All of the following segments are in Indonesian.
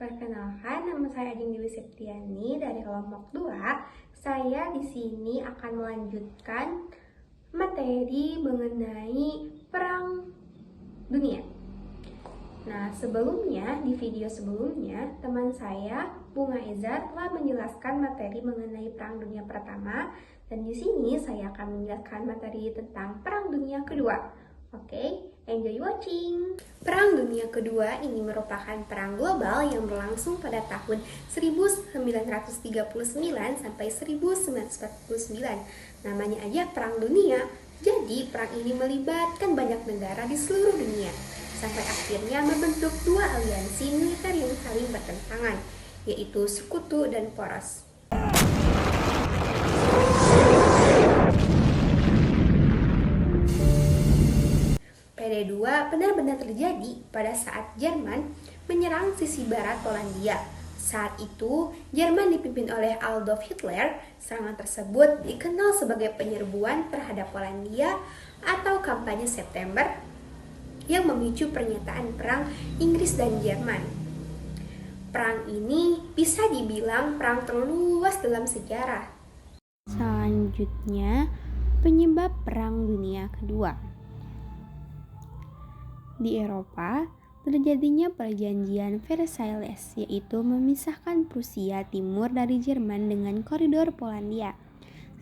Perkenalkan, nama saya Ading Dewi Septiani dari kelompok 2. Saya di sini akan melanjutkan materi mengenai Perang Dunia. Nah, di video sebelumnya, teman saya, Bunga Eza, telah menjelaskan materi mengenai Perang Dunia Pertama, dan di sini saya akan menjelaskan materi tentang Perang Dunia Kedua. Oke, enjoy watching! Perang Dunia Kedua ini merupakan perang global yang berlangsung pada tahun 1939 sampai 1949. Namanya aja Perang Dunia, jadi perang ini melibatkan banyak negara di seluruh dunia, sampai akhirnya membentuk dua aliansi militer yang saling bertentangan, yaitu Sekutu dan Poros. PD2 benar-benar terjadi pada saat Jerman menyerang sisi barat Polandia. Saat itu, Jerman dipimpin oleh Adolf Hitler. Serangan tersebut dikenal sebagai penyerbuan terhadap Polandia atau kampanye September yang memicu pernyataan perang Inggris dan Jerman. Perang ini bisa dibilang perang terluas dalam sejarah. Selanjutnya, penyebab Perang Dunia Kedua. Di Eropa, terjadinya perjanjian Versailles, yaitu memisahkan Prusia Timur dari Jerman dengan koridor Polandia.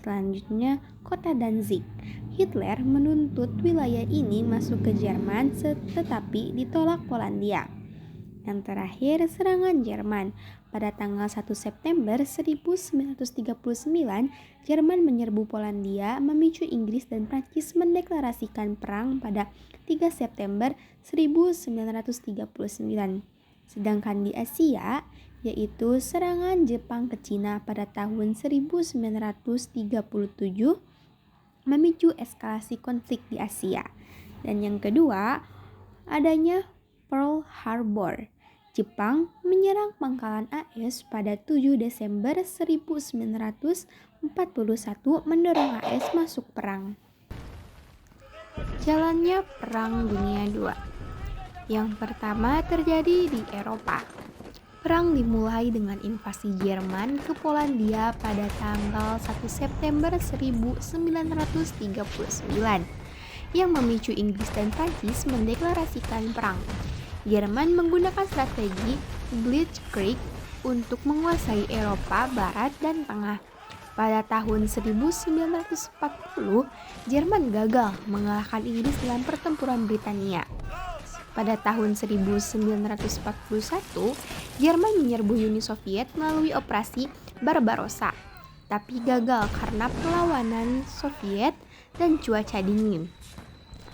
Selanjutnya, kota Danzig. Hitler menuntut wilayah ini masuk ke Jerman, tetapi ditolak Polandia. Yang terakhir, serangan Jerman. Pada tanggal 1 September 1939, Jerman menyerbu Polandia, memicu Inggris dan Prancis mendeklarasikan perang pada 3 September 1939. Sedangkan di Asia, yaitu serangan Jepang ke Cina pada tahun 1937, memicu eskalasi konflik di Asia. Dan yang kedua, adanya Pearl Harbor. Jepang menyerang pangkalan AS pada 7 Desember 1941, mendorong AS masuk perang. Jalannya Perang Dunia II. Yang pertama terjadi di Eropa. Perang dimulai dengan invasi Jerman ke Polandia pada tanggal 1 September 1939 yang memicu Inggris dan Prancis mendeklarasikan perang. Jerman menggunakan strategi Blitzkrieg untuk menguasai Eropa Barat dan Tengah. Pada tahun 1940, Jerman gagal mengalahkan Inggris dalam pertempuran Britania. Pada tahun 1941, Jerman menyerbu Uni Soviet melalui operasi Barbarossa, tapi gagal karena perlawanan Soviet dan cuaca dingin.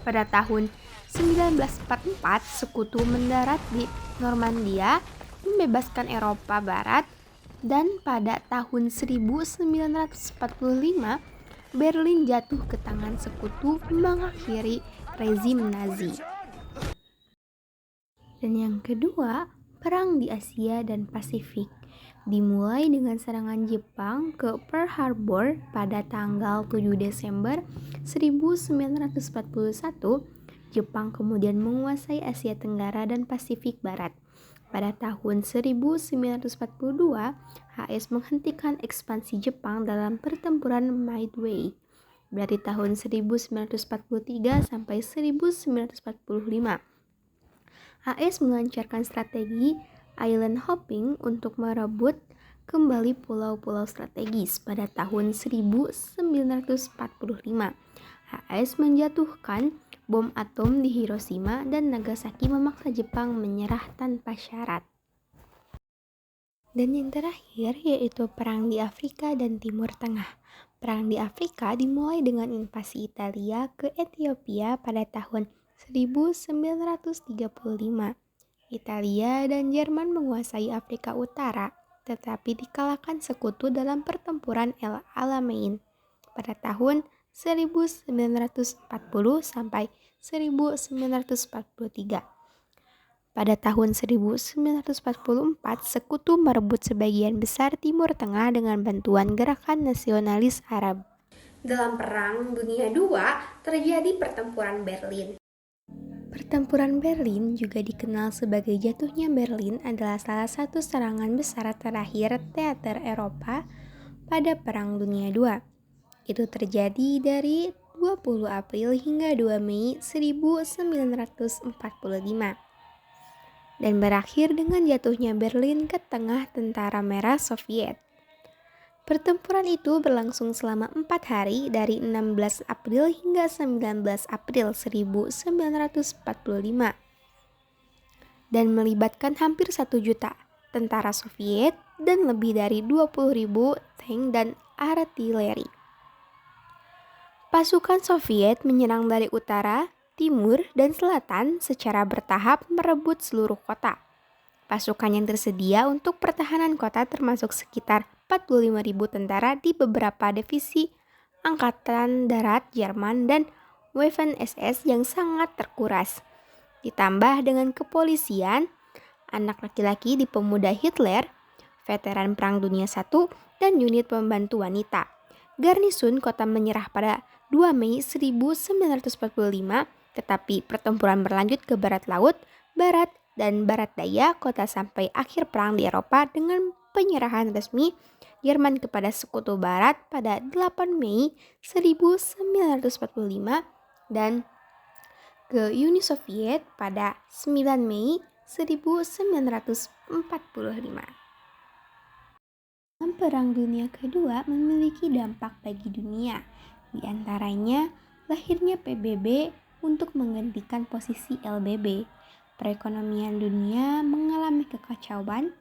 Pada tahun 1944, Sekutu mendarat di Normandia, membebaskan Eropa Barat, dan pada tahun 1945, Berlin jatuh ke tangan Sekutu, mengakhiri rezim Nazi. Dan yang kedua, perang di Asia dan Pasifik. Dimulai dengan serangan Jepang ke Pearl Harbor pada tanggal 7 Desember 1941. Jepang kemudian menguasai Asia Tenggara dan Pasifik Barat. Pada tahun 1942, AS menghentikan ekspansi Jepang dalam pertempuran Midway dari tahun 1943 sampai 1945. AS melancarkan strategi island hopping untuk merebut kembali pulau-pulau strategis. Pada tahun 1945, AS menjatuhkan bom atom di Hiroshima dan Nagasaki, memaksa Jepang menyerah tanpa syarat. Dan yang terakhir yaitu perang di Afrika dan Timur Tengah. Perang di Afrika dimulai dengan invasi Italia ke Ethiopia pada tahun 1935. Italia dan Jerman menguasai Afrika Utara, tetapi dikalahkan Sekutu dalam pertempuran El Alamein pada tahun 1940 sampai 1943. Pada tahun 1944, Sekutu merebut sebagian besar Timur Tengah dengan bantuan gerakan nasionalis Arab. Dalam Perang Dunia II terjadi pertempuran Berlin. Pertempuran Berlin, juga dikenal sebagai jatuhnya Berlin, adalah salah satu serangan besar terakhir teater Eropa pada Perang Dunia II. Itu terjadi dari 20 April hingga 2 Mei 1945 dan berakhir dengan jatuhnya Berlin ke tengah tentara merah Soviet. Pertempuran itu berlangsung selama 4 hari dari 16 April hingga 19 April 1945 dan melibatkan hampir 1 juta tentara Soviet dan lebih dari 20.000 tank dan artileri. Pasukan Soviet menyerang dari utara, timur, dan selatan secara bertahap merebut seluruh kota. Pasukan yang tersedia untuk pertahanan kota termasuk sekitar 45.000 tentara di beberapa divisi Angkatan Darat Jerman dan Waffen-SS yang sangat terkuras. Ditambah dengan kepolisian, anak laki-laki di pemuda Hitler, veteran Perang Dunia I, dan unit pembantu wanita. Garnisun kota menyerah pada 2 Mei 1945, tetapi pertempuran berlanjut ke barat laut, barat, dan barat daya kota sampai akhir perang di Eropa dengan penyerahan resmi Jerman kepada Sekutu Barat pada 8 Mei 1945 dan ke Uni Soviet pada 9 Mei 1945. Perang Dunia Kedua memiliki dampak bagi dunia, di antaranya lahirnya PBB untuk menggantikan posisi LBB. Perekonomian dunia mengalami kekacauan,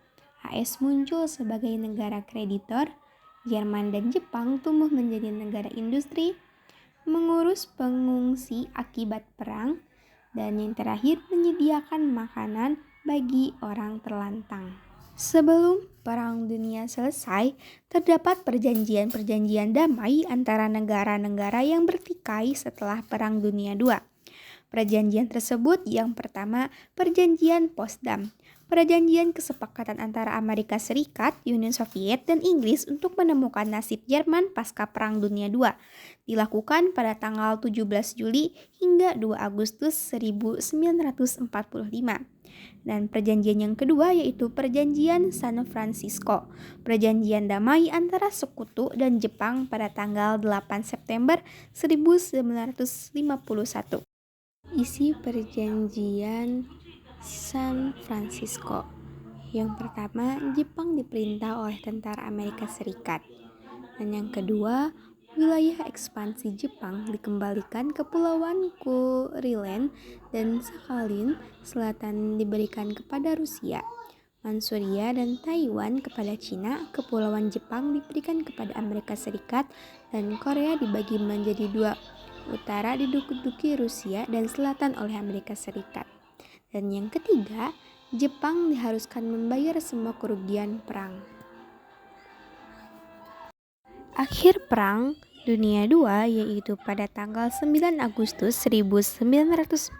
AS muncul sebagai negara kreditor, Jerman dan Jepang tumbuh menjadi negara industri, mengurus pengungsi akibat perang, dan yang terakhir menyediakan makanan bagi orang terlantang. Sebelum Perang Dunia selesai, terdapat perjanjian-perjanjian damai antara negara-negara yang bertikai setelah Perang Dunia II. Perjanjian tersebut yang pertama, Perjanjian Potsdam, perjanjian kesepakatan antara Amerika Serikat, Uni Soviet, dan Inggris untuk menemukan nasib Jerman pasca Perang Dunia II, dilakukan pada tanggal 17 Juli hingga 2 Agustus 1945. Dan perjanjian yang kedua yaitu Perjanjian San Francisco, perjanjian damai antara Sekutu dan Jepang pada tanggal 8 September 1951. Isi Perjanjian San Francisco. Yang pertama, Jepang diperintah oleh tentara Amerika Serikat. Dan yang kedua, wilayah ekspansi Jepang dikembalikan ke Kepulauan Kurilen dan Sakhalin Selatan diberikan kepada Rusia. Manchuria dan Taiwan kepada Cina, Kepulauan Jepang diberikan kepada Amerika Serikat, dan Korea dibagi menjadi 2, utara diduduki Rusia dan selatan oleh Amerika Serikat. Dan yang ketiga, Jepang diharuskan membayar semua kerugian perang. Akhir Perang Dunia II yaitu pada tanggal 9 Agustus 1945,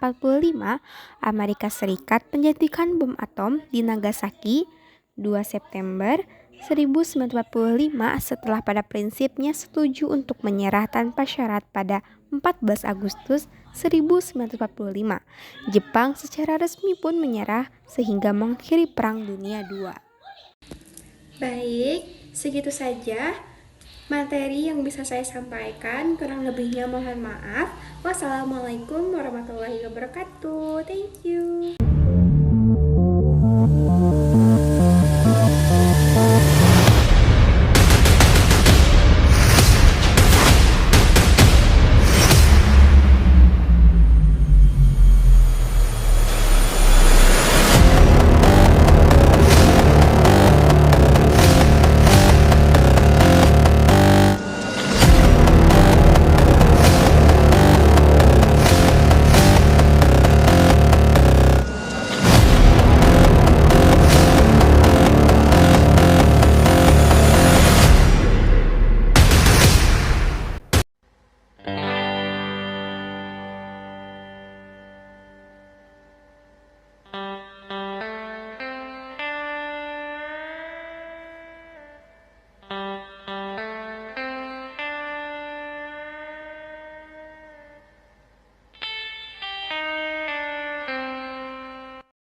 Amerika Serikat menjatuhkan bom atom di Nagasaki. 2 September 1945 setelah pada prinsipnya setuju untuk menyerah tanpa syarat pada 14 Agustus 1945. Jepang secara resmi pun menyerah sehingga mengakhiri Perang Dunia II. Baik, segitu saja materi yang bisa saya sampaikan, kurang lebihnya mohon maaf. Wassalamualaikum warahmatullahi wabarakatuh. Thank you.